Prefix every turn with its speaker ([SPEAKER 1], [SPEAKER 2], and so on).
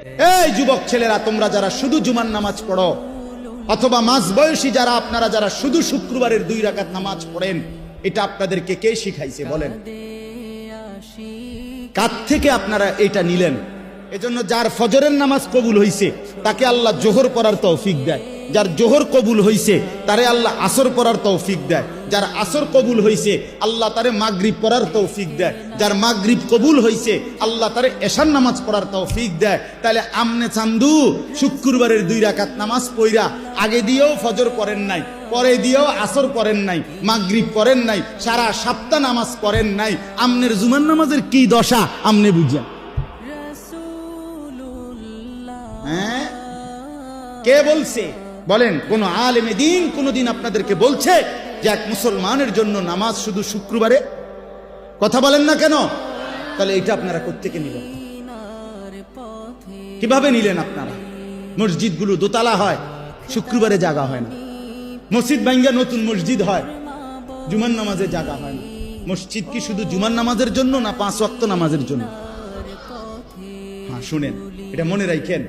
[SPEAKER 1] এই যুবক ছেলেরা, তোমরা যারা শুধু জুমার নামাজ পড়ো, অথবা মাঝ বয়সী যারা, আপনারা যারা শুধু শুক্রবারের 2 রাকাত নামাজ পড়েন, এটা আপনাদেরকে কে শিখাইছে বলেন? কার থেকে আপনারা এটা নিলেন? এজন্য যার ফজরের নামাজ কবুল হইছে তাকে আল্লাহ জোহর পড়ার তৌফিক দেয়, যার জোহর কবুল হইছে তারে আল্লাহ আসর পড়ার তৌফিক দেয়, যার আসর কবুল হইছে আল্লাহ তারে মাগরিব পড়ার তৌফিক দেয়, যার মাগরিব কবুল হইছে আল্লাহ তারে এশার নামাজ পড়ার তৌফিক দেয়। তাহলে আমনে চান্দু শুক্রবারের 2 রাকাত নামাজ পইরা আগে দিয়েও ফজর পড়েন নাই, পরে দিয়েও আসর পড়েন নাই, মাগরিব পড়েন নাই, সারা সপ্তাহ নামাজ পড়েন নাই, আমনের জুমার নামাজের কি দশা আমনে বুঝেন? হ্যাঁ, কে বলছে বলেন? কোন আলেমে দ্বীন কোনদিন আপনাদেরকে বলছে যে এক মুসলমানের জন্য নামাজ শুধু শুক্রবারে? কথা বলেন না কেন? তাহলে এটা আপনারা কোত্থেকে নিলেন? কিভাবে নিলেন আপনারা? মসজিদগুলো দোতলা হয়, শুক্রবারে জায়গা হয় না। মসজিদ ভাঙ্গা নতুন মসজিদ হয়, জুমার নামাজে জায়গা হয় না। মসজিদ কি শুধু জুমার নামাজের জন্য না 5 ওয়াক্ত নামাজের জন্য? হ্যাঁ শুনেন, এটা মনে রাখেন।